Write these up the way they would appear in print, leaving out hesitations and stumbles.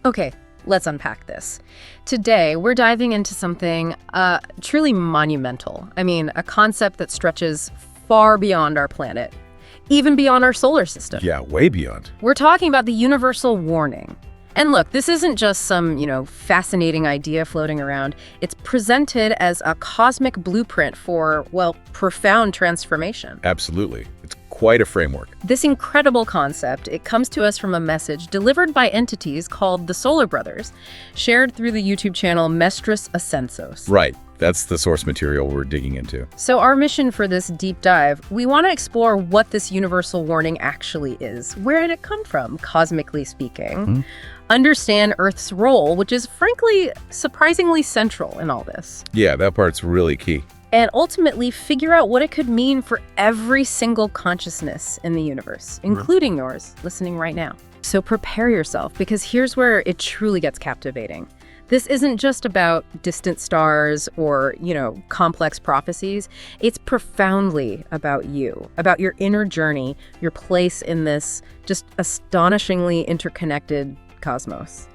Okay, let's unpack this. Today, we're diving into something truly monumental. I mean, a concept that stretches far beyond our planet, even beyond our solar system. Yeah, way beyond. We're talking about the universal warning. And look, this isn't just some, fascinating idea floating around. It's presented as a cosmic blueprint for, well, profound transformation. Absolutely. It's quite a framework. This incredible concept, it comes to us from a message delivered by entities called the Solar Brothers, shared through the YouTube channel Mestris Ascensos. Right. That's the source material we're digging into. So our mission for this deep dive, we want to explore what this universal warning actually is. Where did it come from, cosmically speaking? Understand Earth's role, which is frankly surprisingly central in all this. Yeah, that part's really key. And ultimately figure out what it could mean for every single consciousness in the universe, including yours, listening right now. So prepare yourself, because here's where it truly gets captivating. This isn't just about distant stars or, complex prophecies. It's profoundly about you, about your inner journey, your place in this just astonishingly interconnected cosmos.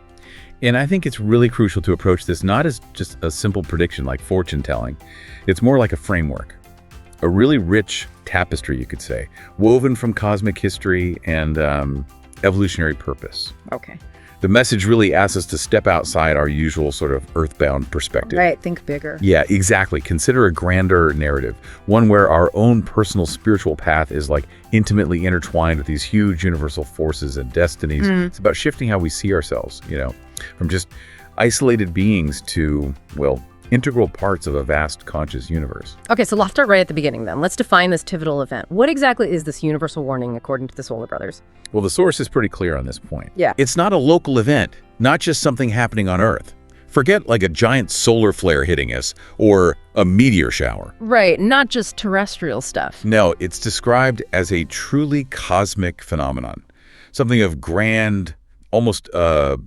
And I think it's really crucial to approach this not as just a simple prediction like fortune telling. It's more like a framework, a really rich tapestry, you could say, woven from cosmic history and evolutionary purpose. Okay. The message really asks us to step outside our usual sort of earthbound perspective. Right, think bigger. Yeah, exactly. Consider a grander narrative, one where our own personal spiritual path is like intimately intertwined with these huge universal forces and destinies. It's about shifting how we see ourselves, from just isolated beings to, well, integral parts of a vast conscious universe. Okay, so let's start right at the beginning then. Let's define this pivotal event. What exactly is this universal warning according to the Solar Brothers? Well, the source is pretty clear on this point. Yeah. It's not a local event, not just something happening on Earth. Forget like a giant solar flare hitting us or a meteor shower. Right, not just terrestrial stuff. No, it's described as a truly cosmic phenomenon, something of grand, almost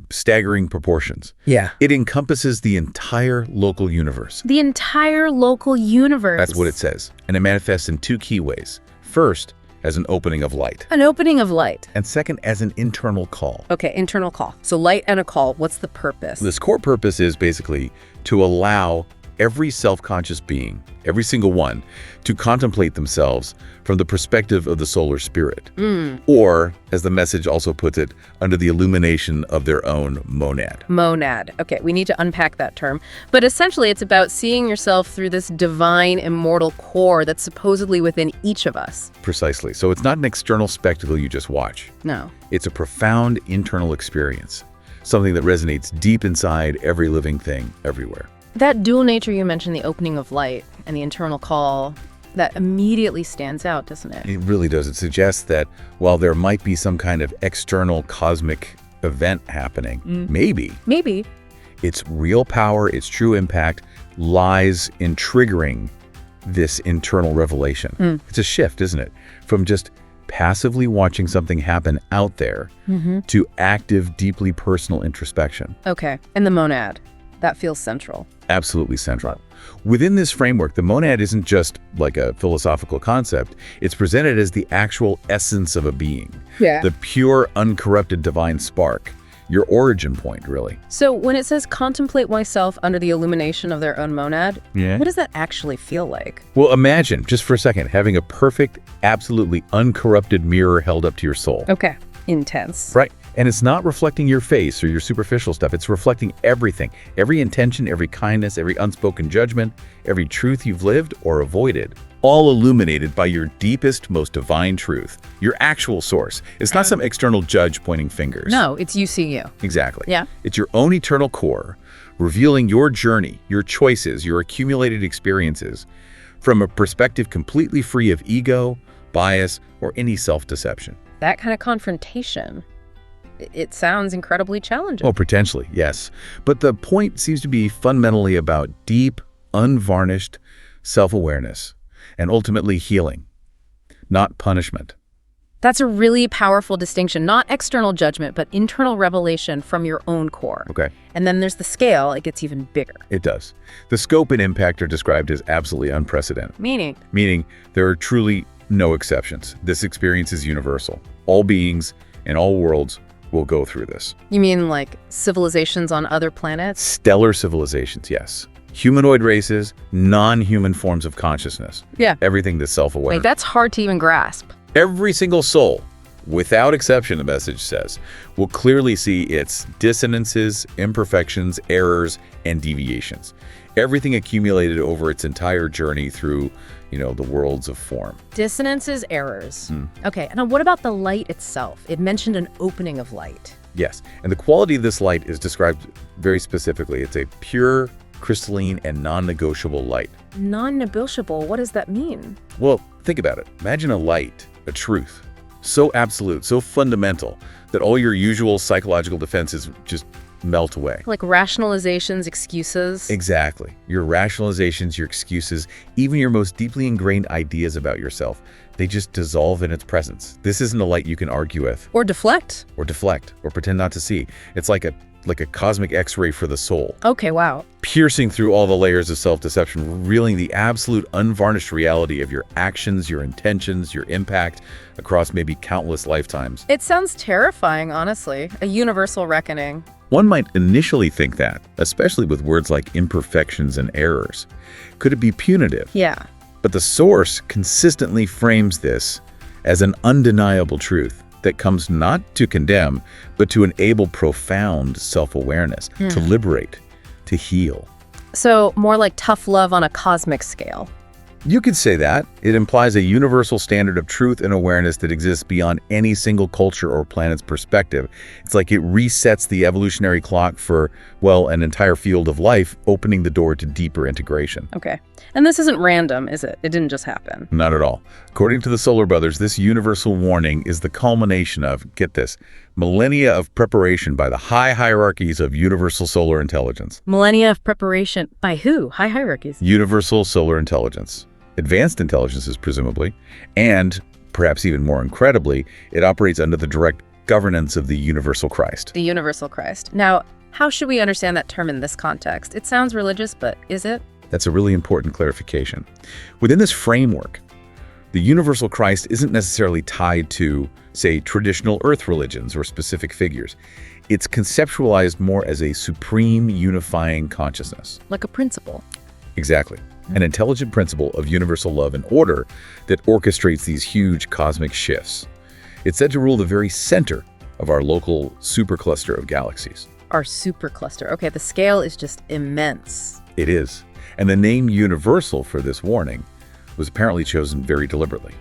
staggering proportions. Yeah. It encompasses the entire local universe. The entire local universe. That's what it says. And it manifests in two key ways. First, as an opening of light. An opening of light. And second, as an internal call. Okay, internal call. So light and a call. What's the purpose? This core purpose is basically to allow every self-conscious being, every single one, to contemplate themselves from the perspective of the solar spirit. Or, as the message also puts it, under the illumination of their own monad. Monad. Okay, we need to unpack that term. But essentially, it's about seeing yourself through this divine, immortal core that's supposedly within each of us. Precisely. So it's not an external spectacle you just watch. No. It's a profound internal experience, something that resonates deep inside every living thing, everywhere. That dual nature you mentioned, the opening of light and the internal call, that immediately stands out, doesn't it? It really does. It suggests that while there might be some kind of external cosmic event happening, maybe, its real power, its true impact lies in triggering this internal revelation. It's a shift, isn't it? From just passively watching something happen out there to active, deeply personal introspection. Okay, and the monad. That feels central. Absolutely central. Within this framework, the monad isn't just like a philosophical concept. It's presented as the actual essence of a being. Yeah. The pure, uncorrupted divine spark. Your origin point, really. So when it says contemplate oneself under the illumination of their own monad, what does that actually feel like? Well, imagine, just for a second, having a perfect, absolutely uncorrupted mirror held up to your soul. Okay. Intense. Right. And it's not reflecting your face or your superficial stuff. It's reflecting everything, every intention, every kindness, every unspoken judgment, every truth you've lived or avoided, all illuminated by your deepest, most divine truth, your actual source. It's not some external judge pointing fingers. No, it's you seeing you. Exactly. Yeah. It's your own eternal core, revealing your journey, your choices, your accumulated experiences from a perspective completely free of ego, bias, or any self-deception. That kind of confrontation, it sounds incredibly challenging. Oh, potentially, yes. But the point seems to be fundamentally about deep, unvarnished self-awareness and ultimately healing, not punishment. That's a really powerful distinction. Not external judgment, but internal revelation from your own core. Okay. And then there's the scale. It gets even bigger. It does. The scope and impact are described as absolutely unprecedented. Meaning there are truly no exceptions. This experience is universal. All beings in all worlds will go through this. You mean like civilizations on other planets? Stellar civilizations, yes. Humanoid races, non-human forms of consciousness. Yeah. Everything that's self-aware. Like, that's hard to even grasp. Every single soul, without exception, the message says, will clearly see its dissonances, imperfections, errors, and deviations. Everything accumulated over its entire journey through, the worlds of form. Dissonances, errors. Okay, now what about the light itself? It mentioned an opening of light. Yes, and the quality of this light is described very specifically. It's a pure, crystalline, and non-negotiable light. Non-negotiable? What does that mean? Well, think about it. Imagine a light, a truth, so absolute, so fundamental, that all your usual psychological defenses just melt away. Like rationalizations, excuses? Exactly. Your rationalizations, your excuses, even your most deeply ingrained ideas about yourself, they just dissolve in its presence. This isn't a light you can argue with. Or deflect. Or pretend not to see. It's like a cosmic X-ray for the soul. Okay, wow. Piercing through all the layers of self-deception, revealing the absolute unvarnished reality of your actions, your intentions, your impact across maybe countless lifetimes. It sounds terrifying, honestly. A universal reckoning. One might initially think that, especially with words like imperfections and errors. Could it be punitive? Yeah. But the source consistently frames this as an undeniable truth that comes not to condemn, but to enable profound self-awareness, to liberate, to heal. So more like tough love on a cosmic scale. You could say that. It implies a universal standard of truth and awareness that exists beyond any single culture or planet's perspective. It's like it resets the evolutionary clock for, well, an entire field of life, opening the door to deeper integration. Okay. And this isn't random, is it? It didn't just happen. Not at all. According to the Solar Brothers, this universal warning is the culmination of, get this, millennia of preparation by the high hierarchies of universal solar intelligence. Millennia of preparation by who? High hierarchies. Universal solar intelligence. Advanced intelligences, presumably, and perhaps even more incredibly, it operates under the direct governance of the universal Christ. The universal Christ. Now, how should we understand that term in this context? It sounds religious, but is it? That's a really important clarification. Within this framework, the universal Christ isn't necessarily tied to, say, traditional earth religions or specific figures. It's conceptualized more as a supreme unifying consciousness. Like a principle. Exactly. An intelligent principle of universal love and order that orchestrates these huge cosmic shifts. It's said to rule the very center of our local supercluster of galaxies. Our supercluster. Okay, the scale is just immense. It is. And the name universal for this warning was apparently chosen very deliberately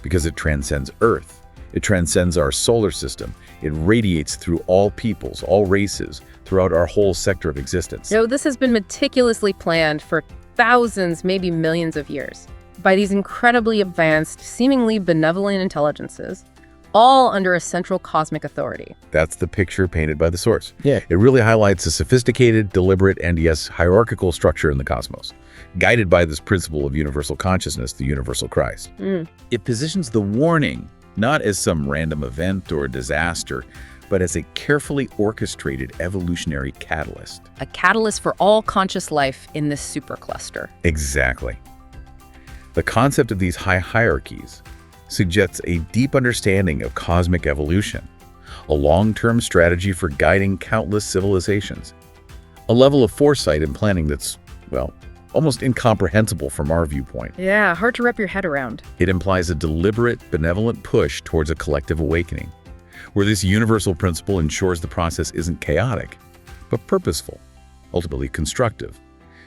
because it transcends Earth. It transcends our solar system. It radiates through all peoples, all races, throughout our whole sector of existence. This has been meticulously planned for thousands, maybe millions of years by these incredibly advanced, seemingly benevolent intelligences, all under a central cosmic authority. That's the picture painted by the source. Yeah. It really highlights a sophisticated, deliberate, and yes, hierarchical structure in the cosmos, guided by this principle of universal consciousness, the universal Christ. It positions the warning not as some random event or disaster, but as a carefully orchestrated evolutionary catalyst. A catalyst for all conscious life in this supercluster. Exactly. The concept of these high hierarchies suggests a deep understanding of cosmic evolution, a long-term strategy for guiding countless civilizations, a level of foresight and planning that's, well, almost incomprehensible from our viewpoint. Yeah, hard to wrap your head around. It implies a deliberate, benevolent push towards a collective awakening, where this universal principle ensures the process isn't chaotic, but purposeful, ultimately constructive.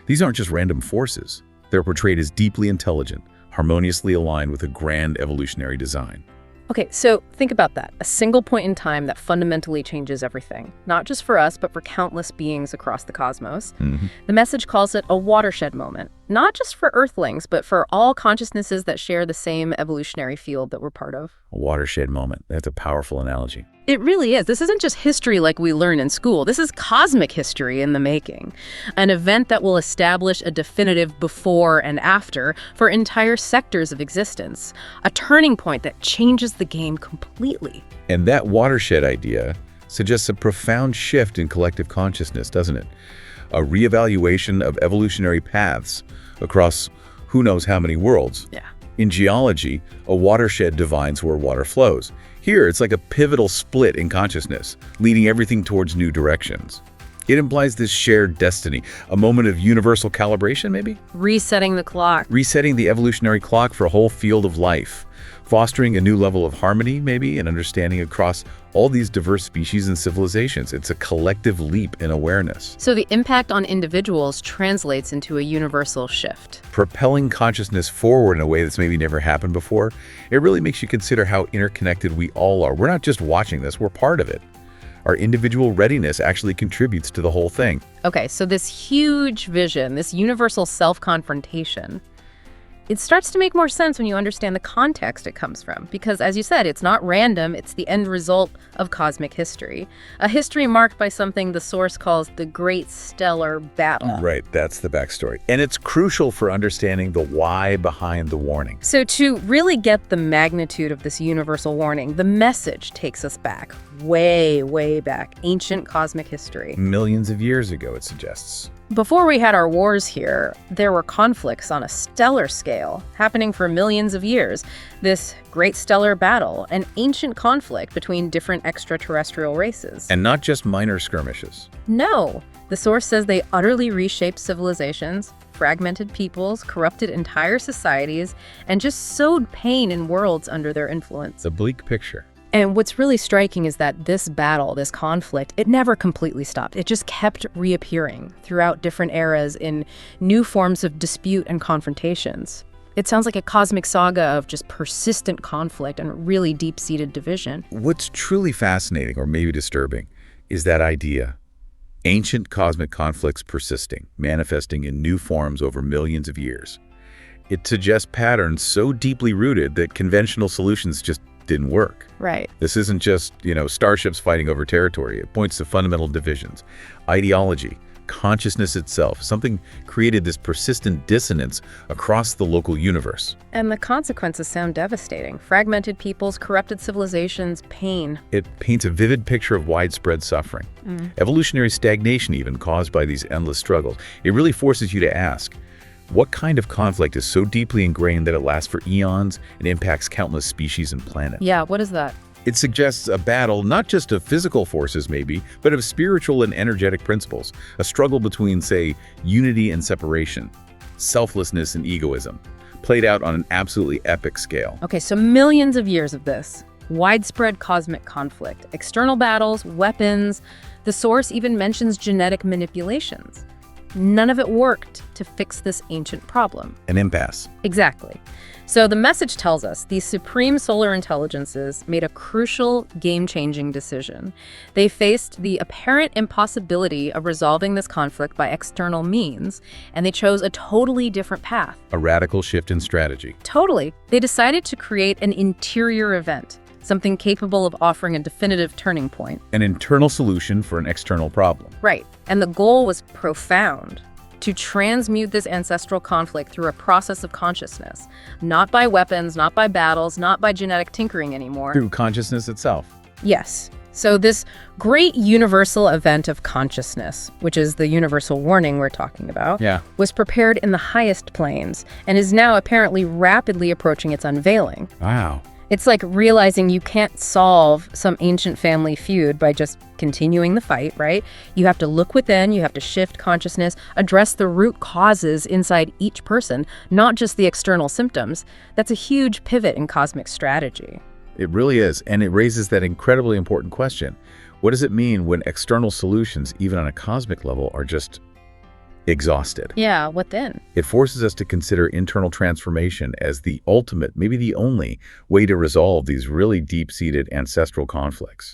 These aren't just random forces. They're portrayed as deeply intelligent, harmoniously aligned with a grand evolutionary design. Okay, so think about that. A single point in time that fundamentally changes everything, not just for us, but for countless beings across the cosmos. The message calls it a watershed moment, not just for Earthlings, but for all consciousnesses that share the same evolutionary field that we're part of. A watershed moment. That's a powerful analogy. It really is. This isn't just history like we learn in school. This is cosmic history in the making. An event that will establish a definitive before and after for entire sectors of existence. A turning point that changes the game completely. And that watershed idea suggests a profound shift in collective consciousness, doesn't it? A reevaluation of evolutionary paths across who knows how many worlds. Yeah. In geology, a watershed defines where water flows. Here, it's like a pivotal split in consciousness, leading everything towards new directions. It implies this shared destiny, a moment of universal calibration, maybe? Resetting the clock. Resetting the evolutionary clock for a whole field of life. Fostering a new level of harmony, maybe, and understanding across all these diverse species and civilizations. It's a collective leap in awareness. So the impact on individuals translates into a universal shift. Propelling consciousness forward in a way that's maybe never happened before. It really makes you consider how interconnected we all are. We're not just watching this, we're part of it. Our individual readiness actually contributes to the whole thing. Okay, so this huge vision, this universal self-confrontation, it starts to make more sense when you understand the context it comes from. Because, as you said, it's not random, it's the end result of cosmic history. A history marked by something the source calls the Great Stellar Battle. Right, that's the backstory. And it's crucial for understanding the why behind the warning. So to really get the magnitude of this universal warning, the message takes us back, way, way back, ancient cosmic history. Millions of years ago, it suggests. Before we had our wars here, there were conflicts on a stellar scale, happening for millions of years. This Great Stellar Battle, an ancient conflict between different extraterrestrial races. And not just minor skirmishes. No. The source says they utterly reshaped civilizations, fragmented peoples, corrupted entire societies, and just sowed pain in worlds under their influence. It's a bleak picture. And what's really striking is that this battle, this conflict, it never completely stopped. It just kept reappearing throughout different eras in new forms of dispute and confrontations. It sounds like a cosmic saga of just persistent conflict and really deep-seated division. What's truly fascinating, or maybe disturbing, is that idea. Ancient cosmic conflicts persisting, manifesting in new forms over millions of years. It suggests patterns so deeply rooted that conventional solutions just didn't work. Right. This isn't just, starships fighting over territory. It points to fundamental divisions. Ideology, consciousness itself, something created this persistent dissonance across the local universe. And the consequences sound devastating. Fragmented peoples, corrupted civilizations, pain. It paints a vivid picture of widespread suffering. Evolutionary stagnation even caused by these endless struggles. It really forces you to ask, what kind of conflict is so deeply ingrained that it lasts for eons and impacts countless species and planets? Yeah, what is that? It suggests a battle not just of physical forces maybe, but of spiritual and energetic principles. A struggle between, say, unity and separation, selflessness and egoism, played out on an absolutely epic scale. Okay, so millions of years of this. Widespread cosmic conflict, external battles, weapons. The source even mentions genetic manipulations. None of it worked to fix this ancient problem. An impasse. Exactly. So the message tells us these supreme solar intelligences made a crucial, game-changing decision. They faced the apparent impossibility of resolving this conflict by external means, and they chose a totally different path. A radical shift in strategy. Totally. They decided to create an interior event, something capable of offering a definitive turning point. An internal solution for an external problem. Right. And the goal was profound. To transmute this ancestral conflict through a process of consciousness. Not by weapons, not by battles, not by genetic tinkering anymore. Through consciousness itself. Yes. So this great universal event of consciousness, which is the universal warning we're talking about, was prepared in the highest planes and is now apparently rapidly approaching its unveiling. Wow. It's like realizing you can't solve some ancient family feud by just continuing the fight, right? You have to look within, you have to shift consciousness, address the root causes inside each person, not just the external symptoms. That's a huge pivot in cosmic strategy. It really is, and it raises that incredibly important question. What does it mean when external solutions, even on a cosmic level, are just exhausted? Yeah, what then? It forces us to consider internal transformation as the ultimate, maybe the only, way to resolve these really deep-seated ancestral conflicts.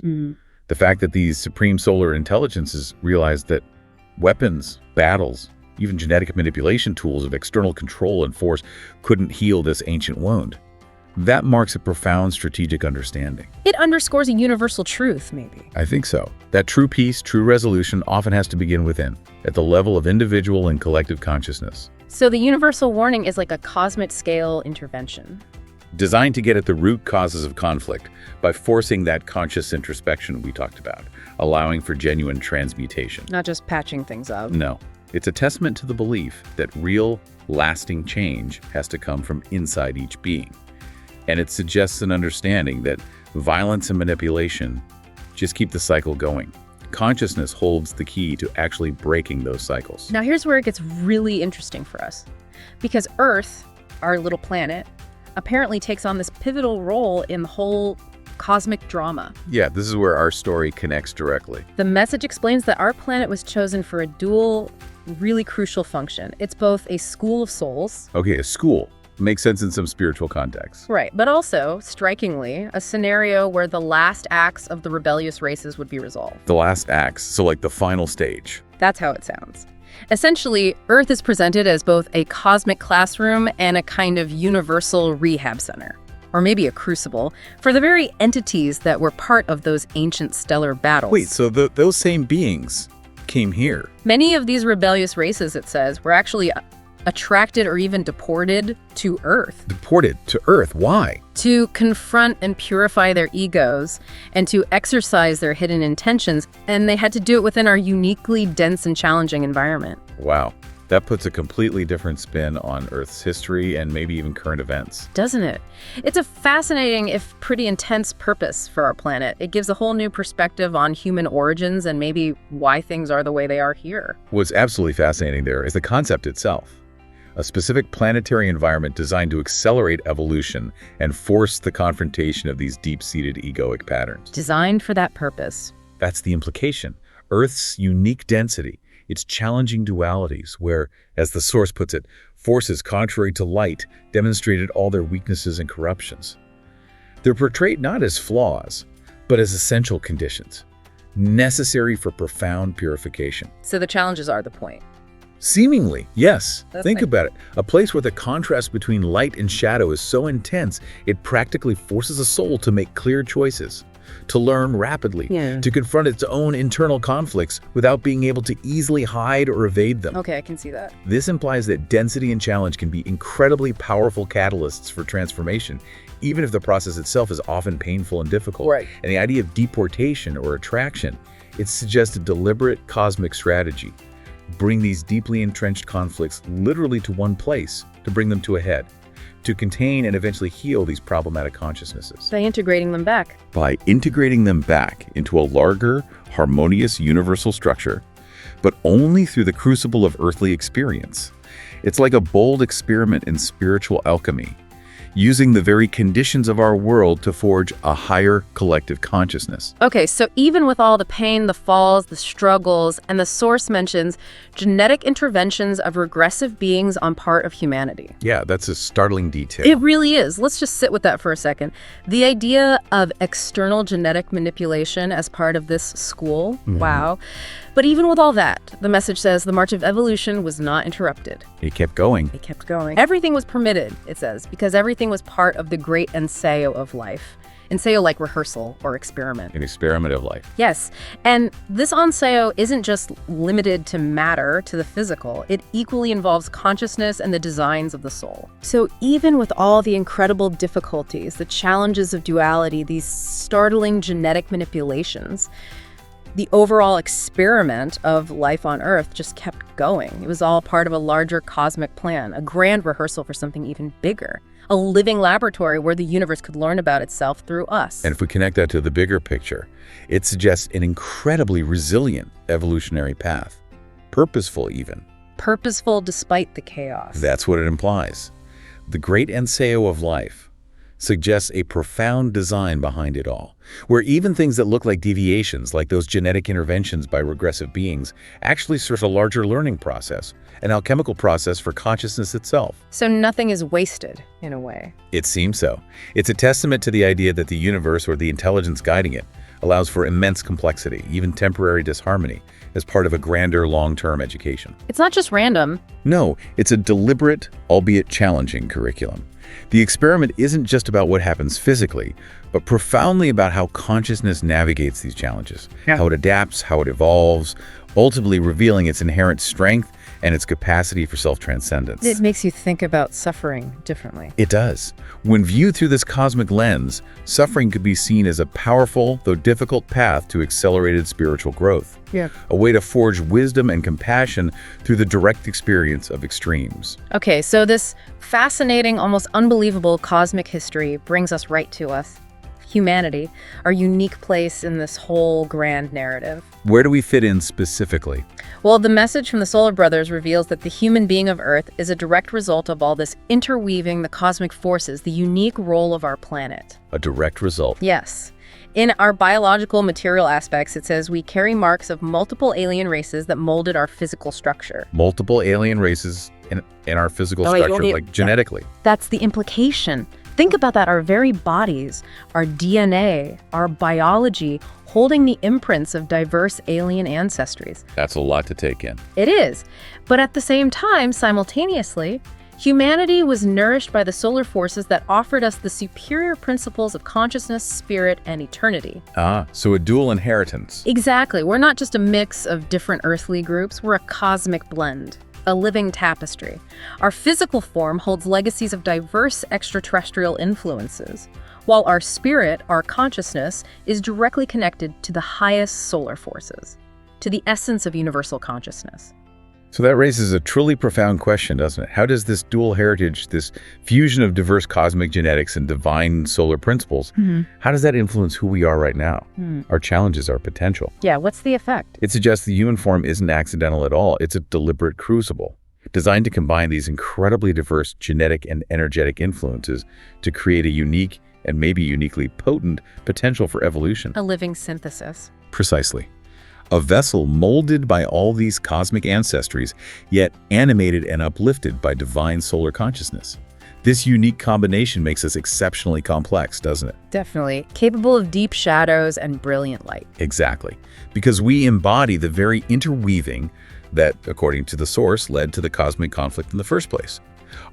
The fact that these supreme solar intelligences realized that weapons, battles, even genetic manipulation tools of external control and force couldn't heal this ancient wound. That marks a profound strategic understanding. It underscores a universal truth, maybe. I think so. That true peace, true resolution often has to begin within, at the level of individual and collective consciousness. So the universal warning is like a cosmic scale intervention. Designed to get at the root causes of conflict by forcing that conscious introspection we talked about, allowing for genuine transmutation. Not just patching things up. No. It's a testament to the belief that real, lasting change has to come from inside each being. And it suggests an understanding that violence and manipulation just keep the cycle going. Consciousness holds the key to actually breaking those cycles. Now here's where it gets really interesting for us. Because Earth, our little planet, apparently takes on this pivotal role in the whole cosmic drama. Yeah, this is where our story connects directly. The message explains that our planet was chosen for a dual, really crucial function. It's both a school of souls. Okay, a school. Makes sense in some spiritual contexts. Right, but also, strikingly, a scenario where the last acts of the rebellious races would be resolved. The last acts, so like the final stage. That's how it sounds. Essentially, Earth is presented as both a cosmic classroom and a kind of universal rehab center, or maybe a crucible, for the very entities that were part of those ancient stellar battles. Wait, so those same beings came here? Many of these rebellious races, it says, were actually attracted or even deported to Earth. Deported to Earth? Why? To confront and purify their egos and to exercise their hidden intentions, and they had to do it within our uniquely dense and challenging environment. Wow. That puts a completely different spin on Earth's history and maybe even current events. Doesn't it? It's a fascinating, if pretty intense, purpose for our planet. It gives a whole new perspective on human origins and maybe why things are the way they are here. What's absolutely fascinating there is the concept itself. A specific planetary environment designed to accelerate evolution and force the confrontation of these deep-seated egoic patterns. Designed for that purpose. That's the implication. Earth's unique density, its challenging dualities, where, as the source puts it, forces contrary to light demonstrated all their weaknesses and corruptions. They're portrayed not as flaws, but as essential conditions, necessary for profound purification. So the challenges are the point. Seemingly, yes. Think nice. about it. A place where the contrast between light and shadow is so intense, it practically forces a soul to make clear choices, to learn rapidly, to confront its own internal conflicts without being able to easily hide or evade them. Okay, I can see that. This implies that density and challenge can be incredibly powerful catalysts for transformation, even if the process itself is often painful and difficult. Right. And the idea of deportation or attraction, it suggests a deliberate cosmic strategy. Bring these deeply entrenched conflicts literally to one place, to bring them to a head, to contain and eventually heal these problematic consciousnesses. By integrating them back. By integrating them back into a larger, harmonious, universal structure, but only through the crucible of earthly experience. It's like a bold experiment in spiritual alchemy, using the very conditions of our world to forge a higher collective consciousness. Okay, so even with all the pain, the falls, the struggles, and the source mentions genetic interventions of regressive beings on part of humanity. Yeah, that's a startling detail. It really is. Let's just sit with that for a second. The idea of external genetic manipulation as part of this school, wow. But even with all that, the message says the march of evolution was not interrupted. It kept going. It kept going. Everything was permitted, it says, because everything was part of the great ensayo of life. Ensayo like rehearsal or experiment. An experiment of life. Yes, and this ensayo isn't just limited to matter, to the physical. It equally involves consciousness and the designs of the soul. So even with all the incredible difficulties, the challenges of duality, these startling genetic manipulations, the overall experiment of life on Earth just kept going. It was all part of a larger cosmic plan, a grand rehearsal for something even bigger, a living laboratory where the universe could learn about itself through us. And if we connect that to the bigger picture, it suggests an incredibly resilient evolutionary path, purposeful even. Purposeful despite the chaos. That's what it implies. The great ensayo of life suggests a profound design behind it all, where even things that look like deviations, like those genetic interventions by regressive beings, actually serve a larger learning process, an alchemical process for consciousness itself. So nothing is wasted, in a way. It seems so. It's a testament to the idea that the universe, or the intelligence guiding it, allows for immense complexity, even temporary disharmony, as part of a grander long-term education. It's not just random. No, it's a deliberate, albeit challenging curriculum. The experiment isn't just about what happens physically, but profoundly about how consciousness navigates these challenges, how it adapts, how it evolves, ultimately revealing its inherent strength and its capacity for self-transcendence. It makes you think about suffering differently. It does. When viewed through this cosmic lens, suffering could be seen as a powerful, though difficult path to accelerated spiritual growth. a way to forge wisdom and compassion through the direct experience of extremes. Okay, so this fascinating, almost unbelievable cosmic history brings us right to us. Humanity, our unique place in this whole grand narrative. Where do we fit in specifically? Well, the message from the Solar Brothers reveals that the human being of Earth is a direct result of all this interweaving the cosmic forces, the unique role of our planet. A direct result. Yes. In our biological material aspects, it says we carry marks of multiple alien races that molded our physical structure. Multiple alien races in our physical structure, like genetically. That's the implication. Think about that, our very bodies, our DNA, our biology, holding the imprints of diverse alien ancestries. That's a lot to take in. It is. But at the same time, simultaneously, humanity was nourished by the solar forces that offered us the superior principles of consciousness, spirit, and eternity. So a dual inheritance. Exactly. We're not just a mix of different earthly groups, we're a cosmic blend. A living tapestry. Our physical form holds legacies of diverse extraterrestrial influences, while our spirit, our consciousness, is directly connected to the highest solar forces, to the essence of universal consciousness. So that raises a truly profound question, doesn't it? How does this dual heritage, this fusion of diverse cosmic genetics and divine solar principles, how does that influence who we are right now? Our challenges, our potential? Yeah, what's the effect? It suggests the human form isn't accidental at all. It's a deliberate crucible, designed to combine these incredibly diverse genetic and energetic influences to create a unique and maybe uniquely potent potential for evolution. A living synthesis. Precisely. A vessel molded by all these cosmic ancestries, yet animated and uplifted by divine solar consciousness. This unique combination makes us exceptionally complex, doesn't it? Definitely. Capable of deep shadows and brilliant light. Exactly. Because we embody the very interweaving that, according to the source, led to the cosmic conflict in the first place.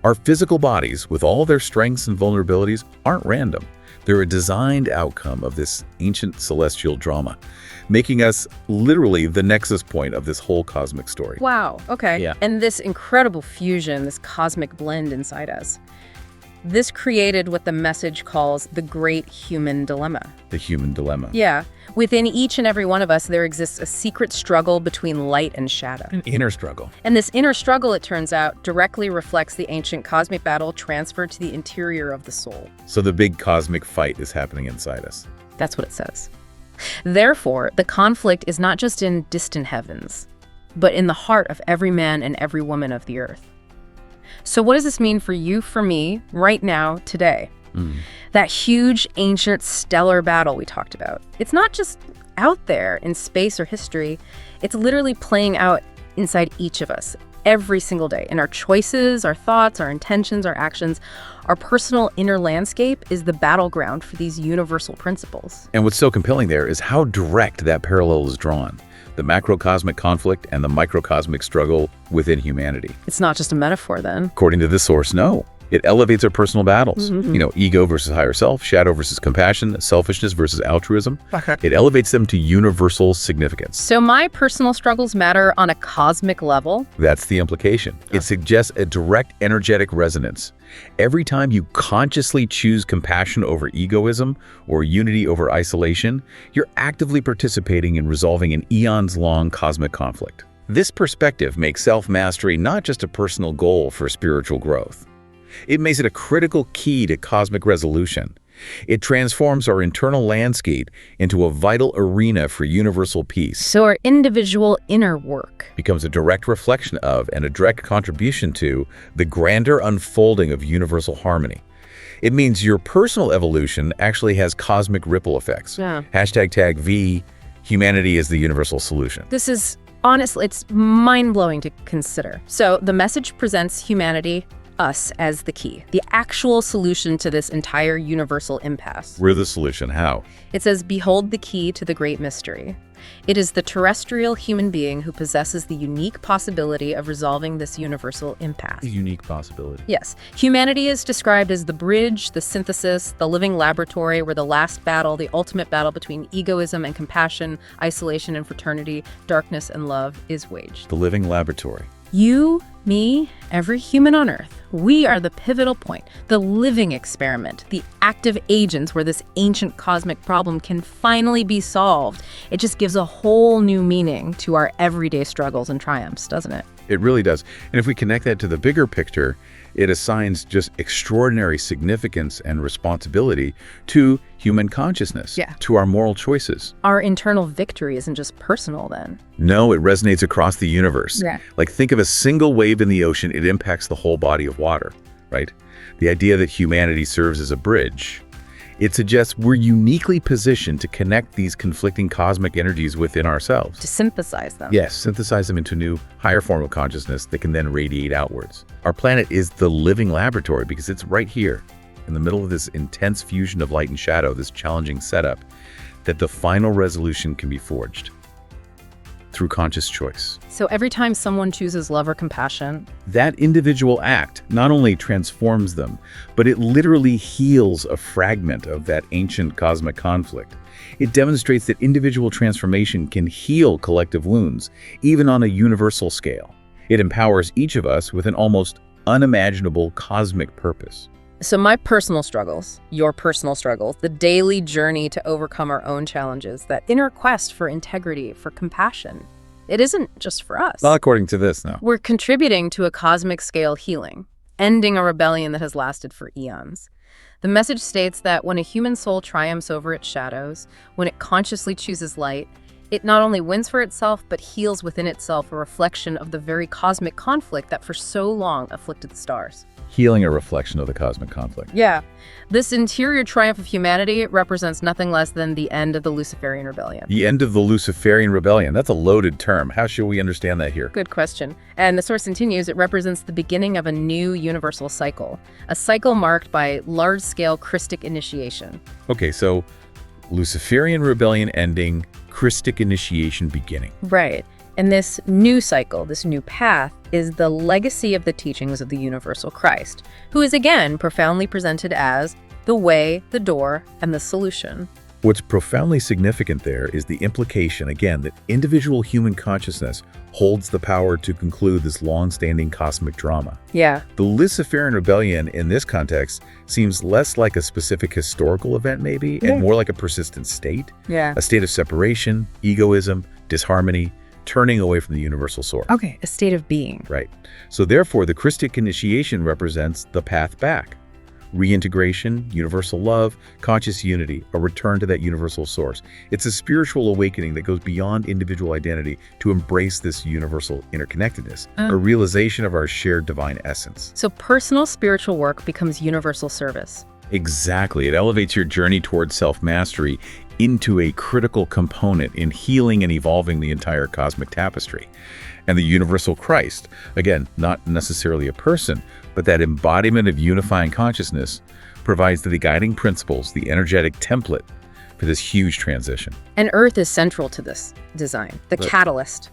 Our physical bodies, with all their strengths and vulnerabilities, aren't random. They're a designed outcome of this ancient celestial drama, making us literally the nexus point of this whole cosmic story. Wow, okay. Yeah. And this incredible fusion, this cosmic blend inside us, this created what the message calls the great human dilemma. The human dilemma. Yeah. Within each and every one of us, there exists a secret struggle between light and shadow. An inner struggle. And this inner struggle, it turns out, directly reflects the ancient cosmic battle transferred to the interior of the soul. So the big cosmic fight is happening inside us. That's what it says. Therefore, the conflict is not just in distant heavens, but in the heart of every man and every woman of the earth. So what does this mean for you, for me, right now, today? That huge, ancient, stellar battle we talked about. It's not just out there in space or history. It's literally playing out inside each of us every single day. In our choices, our thoughts, our intentions, our actions, our personal inner landscape is the battleground for these universal principles. And what's so compelling there is how direct that parallel is drawn. The macrocosmic conflict and the microcosmic struggle within humanity. It's not just a metaphor then. According to this source, no. It elevates our personal battles. Ego versus higher self, shadow versus compassion, selfishness versus altruism. It elevates them to universal significance. So my personal struggles matter on a cosmic level? That's the implication. It suggests a direct energetic resonance. Every time you consciously choose compassion over egoism or unity over isolation, you're actively participating in resolving an eons-long cosmic conflict. This perspective makes self-mastery not just a personal goal for spiritual growth. It makes it a critical key to cosmic resolution. It transforms our internal landscape into a vital arena for universal peace. So our individual inner work becomes a direct reflection of and a direct contribution to the grander unfolding of universal harmony. It means your personal evolution actually has cosmic ripple effects. Hashtag V, humanity is the universal solution. This is, honestly, it's mind-blowing to consider. So the message presents humanity, us, as the key, the actual solution to this entire universal impasse. We're the solution. How? It says, behold the key to the great mystery. It is the terrestrial human being who possesses the unique possibility of resolving this universal impasse. A unique possibility. Yes. Humanity is described as the bridge, the synthesis, the living laboratory where the last battle, the ultimate battle between egoism and compassion, isolation and fraternity, darkness and love is waged. The living laboratory. You, me, every human on Earth, we are the pivotal point, the living experiment, the active agents where this ancient cosmic problem can finally be solved. It just gives a whole new meaning to our everyday struggles and triumphs, doesn't it? It really does. And if we connect that to the bigger picture, it assigns just extraordinary significance and responsibility to human consciousness, to our moral choices. Our internal victory isn't just personal then. No, it resonates across the universe. Like, think of a single wave in the ocean, it impacts the whole body of water, right? The idea that humanity serves as a bridge, it suggests we're uniquely positioned to connect these conflicting cosmic energies within ourselves. To synthesize them. Yes, synthesize them into a new, higher form of consciousness that can then radiate outwards. Our planet is the living laboratory because it's right here, in the middle of this intense fusion of light and shadow, this challenging setup, that the final resolution can be forged through conscious choice. So every time someone chooses love or compassion, that individual act not only transforms them, but it literally heals a fragment of that ancient cosmic conflict. It demonstrates that individual transformation can heal collective wounds, even on a universal scale. It empowers each of us with an almost unimaginable cosmic purpose. So my personal struggles, your personal struggles, the daily journey to overcome our own challenges, that inner quest for integrity, for compassion, it isn't just for us. Not according to this, no. We're contributing to a cosmic scale healing, ending a rebellion that has lasted for eons. The message states that when a human soul triumphs over its shadows, when it consciously chooses light, it not only wins for itself, but heals within itself a reflection of the very cosmic conflict that for so long afflicted the stars. Healing a reflection of the cosmic conflict. Yeah. This interior triumph of humanity represents nothing less than the end of the Luciferian rebellion. The end of the Luciferian rebellion. That's a loaded term. How should we understand that here? Good question. And the source continues, it represents the beginning of a new universal cycle, a cycle marked by large-scale Christic initiation. Okay, so Luciferian rebellion ending, Christic initiation beginning. Right. And this new cycle, this new path, is the legacy of the teachings of the universal Christ, who is again profoundly presented as the way, the door, and the solution. What's profoundly significant there is the implication, again, that individual human consciousness holds the power to conclude this long-standing cosmic drama. Yeah. The Luciferian rebellion in this context seems less like a specific historical event maybe, and more like a persistent state. Yeah. A state of separation, egoism, disharmony, turning away from the universal source. Okay, a state of being. Right. So therefore, the Christic initiation represents the path back. Reintegration, universal love, conscious unity, a return to that universal source. It's a spiritual awakening that goes beyond individual identity to embrace this universal interconnectedness, a realization of our shared divine essence. So personal spiritual work becomes universal service. Exactly. It elevates your journey towards self-mastery into a critical component in healing and evolving the entire cosmic tapestry. And the universal Christ, again, not necessarily a person, but that embodiment of unifying consciousness, provides the guiding principles, the energetic template for this huge transition. And Earth is central to this design, the catalyst.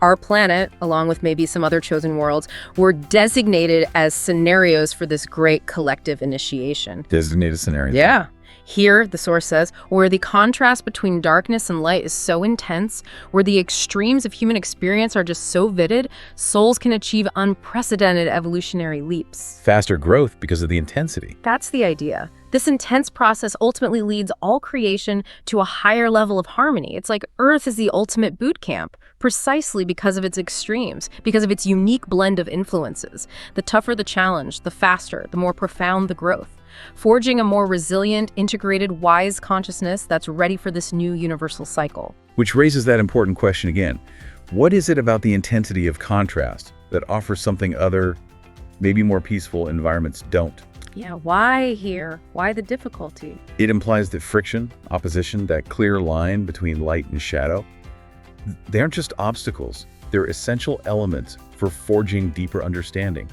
Our planet, along with maybe some other chosen worlds, were designated as scenarios for this great collective initiation. Designated scenarios. Yeah. Here, the source says, where the contrast between darkness and light is so intense, where the extremes of human experience are just so vivid, souls can achieve unprecedented evolutionary leaps. Faster growth because of the intensity. That's the idea. This intense process ultimately leads all creation to a higher level of harmony. It's like Earth is the ultimate boot camp, precisely because of its extremes, because of its unique blend of influences. The tougher the challenge, the faster, the more profound the growth. Forging a more resilient, integrated, wise consciousness that's ready for this new universal cycle. Which raises that important question again. What is it about the intensity of contrast that offers something other, maybe more peaceful environments don't? Yeah, why here? Why the difficulty? It implies that friction, opposition, that clear line between light and shadow, they aren't just obstacles. They're essential elements for forging deeper understanding.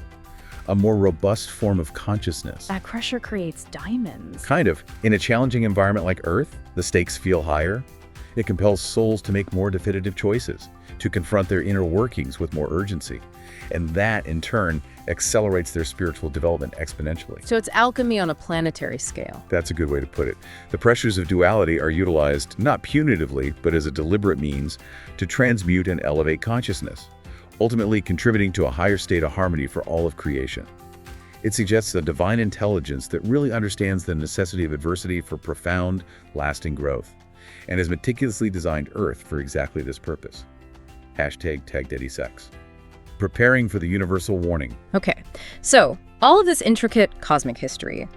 A more robust form of consciousness. That pressure creates diamonds. Kind of. In a challenging environment like Earth, the stakes feel higher. It compels souls to make more definitive choices, to confront their inner workings with more urgency. And that, in turn, accelerates their spiritual development exponentially. So it's alchemy on a planetary scale. That's a good way to put it. The pressures of duality are utilized not punitively, but as a deliberate means to transmute and elevate consciousness. ultimately contributing to a higher state of harmony for all of creation. It suggests a divine intelligence that really understands the necessity of adversity for profound, lasting growth, and has meticulously designed Earth for exactly this purpose. #TagDaddySex. Preparing for the universal warning. Okay, so all of this intricate cosmic history,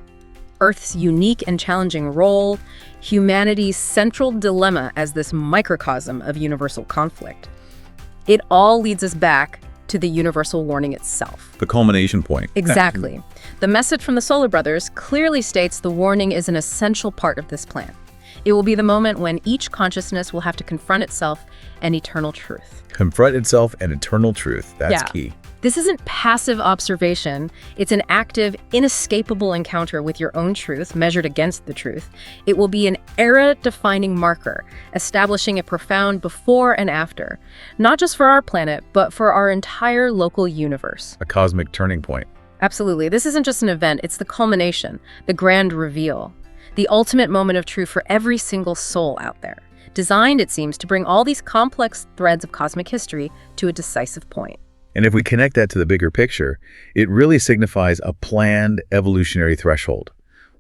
Earth's unique and challenging role, humanity's central dilemma as this microcosm of universal conflict, it all leads us back to the universal warning itself. The culmination point. Exactly. The message from the Solar Brothers clearly states the warning is an essential part of this plan. It will be the moment when each consciousness will have to confront itself and eternal truth. Confront itself and eternal truth. That's key. This isn't passive observation. It's an active, inescapable encounter with your own truth, measured against the truth. It will be an era-defining marker, establishing a profound before and after, not just for our planet, but for our entire local universe. A cosmic turning point. Absolutely. This isn't just an event. It's the culmination, the grand reveal, the ultimate moment of truth for every single soul out there. Designed, it seems, to bring all these complex threads of cosmic history to a decisive point. And if we connect that to the bigger picture, it really signifies a planned evolutionary threshold,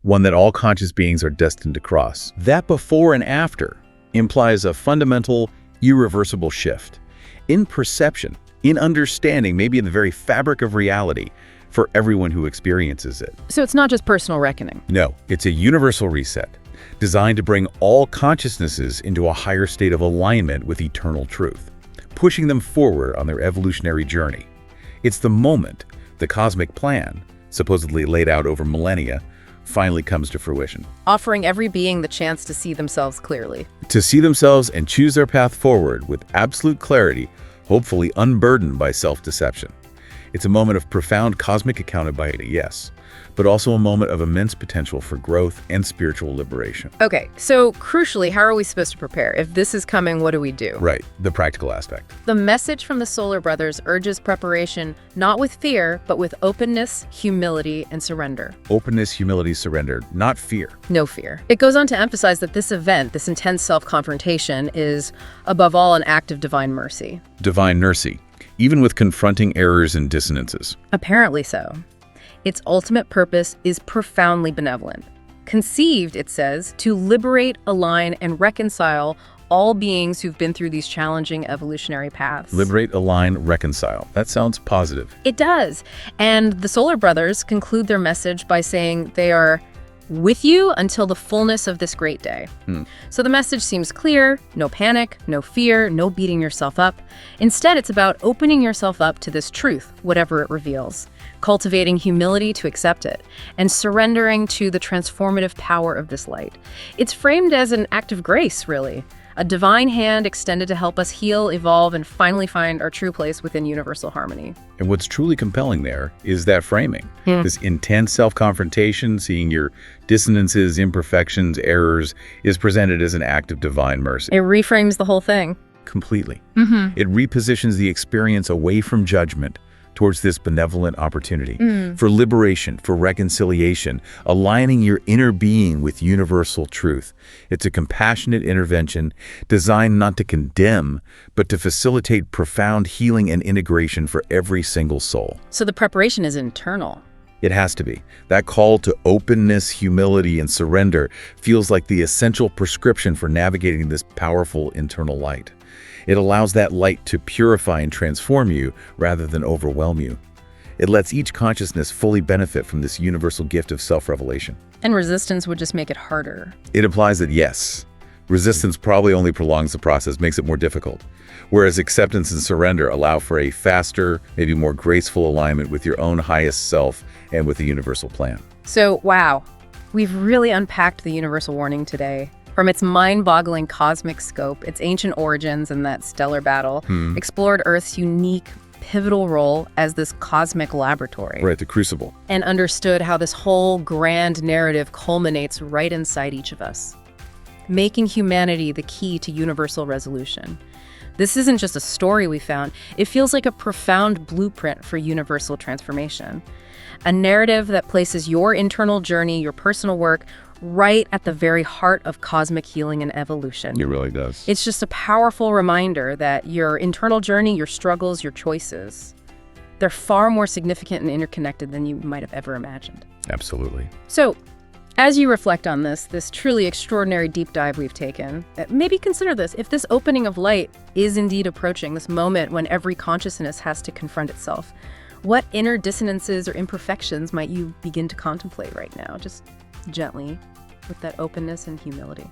one that all conscious beings are destined to cross. That before and after implies a fundamental, irreversible shift in perception, in understanding, maybe in the very fabric of reality for everyone who experiences it. So it's not just personal reckoning. No, it's a universal reset, designed to bring all consciousnesses into a higher state of alignment with eternal truth, pushing them forward on their evolutionary journey. It's the moment the cosmic plan, supposedly laid out over millennia, finally comes to fruition. Offering every being the chance to see themselves clearly. To see themselves and choose their path forward with absolute clarity, hopefully unburdened by self-deception. It's a moment of profound cosmic accountability, yes, but also a moment of immense potential for growth and spiritual liberation. Okay, so crucially, how are we supposed to prepare? If this is coming, what do we do? Right, the practical aspect. The message from the Solar Brothers urges preparation, not with fear, but with openness, humility, and surrender. Openness, humility, surrender, not fear. No fear. It goes on to emphasize that this event, this intense self-confrontation, is, above all, an act of divine mercy. Divine mercy, even with confronting errors and dissonances. Apparently so. Its ultimate purpose is profoundly benevolent. Conceived, it says, to liberate, align, and reconcile all beings who've been through these challenging evolutionary paths. Liberate, align, reconcile. That sounds positive. It does. And the Solar Brothers conclude their message by saying they are with you until the fullness of this great day. So the message seems clear: no panic, no fear, no beating yourself up. Instead, it's about opening yourself up to this truth, whatever it reveals, cultivating humility to accept it, and surrendering to the transformative power of this light. It's framed as an act of grace, really. A divine hand extended to help us heal, evolve, and finally find our true place within universal harmony. And what's truly compelling there is that framing. This intense self-confrontation, seeing your dissonances, imperfections, errors, is presented as an act of divine mercy. It reframes the whole thing. Completely. It repositions the experience away from judgment towards this benevolent opportunity for liberation, for reconciliation, aligning your inner being with universal truth. It's a compassionate intervention designed not to condemn, but to facilitate profound healing and integration for every single soul. So the preparation is internal. It has to be. That call to openness, humility, and surrender feels like the essential prescription for navigating this powerful internal light. It allows that light to purify and transform you rather than overwhelm you. It lets each consciousness fully benefit from this universal gift of self-revelation. And resistance would just make it harder. It implies that yes, resistance probably only prolongs the process, makes it more difficult, whereas acceptance and surrender allow for a faster, maybe more graceful alignment with your own highest self and with the universal plan. So, wow, we've really unpacked the universal warning today. From its mind-boggling cosmic scope, its ancient origins and that stellar battle, explored Earth's unique, pivotal role as this cosmic laboratory. Right, the crucible. And understood how this whole grand narrative culminates right inside each of us, making humanity the key to universal resolution. This isn't just a story we found. It feels like a profound blueprint for universal transformation. A narrative that places your internal journey, your personal work, right at the very heart of cosmic healing and evolution. It really does. It's just a powerful reminder that your internal journey, your struggles, your choices, they're far more significant and interconnected than you might have ever imagined. Absolutely. So, as you reflect on this truly extraordinary deep dive we've taken, maybe consider this. If this opening of light is indeed approaching, this moment when every consciousness has to confront itself, what inner dissonances or imperfections might you begin to contemplate right now? Just gently, with that openness and humility.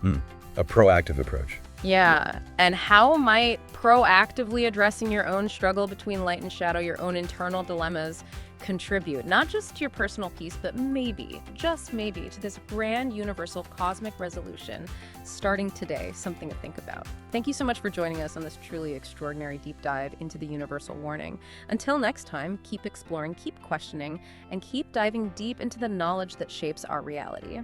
A proactive approach. Yeah, and how might proactively addressing your own struggle between light and shadow, your own internal dilemmas, contribute, not just to your personal peace, but maybe, just maybe, to this grand universal cosmic resolution starting today, something to think about. Thank you so much for joining us on this truly extraordinary deep dive into the universal warning. Until next time, keep exploring, keep questioning, and keep diving deep into the knowledge that shapes our reality.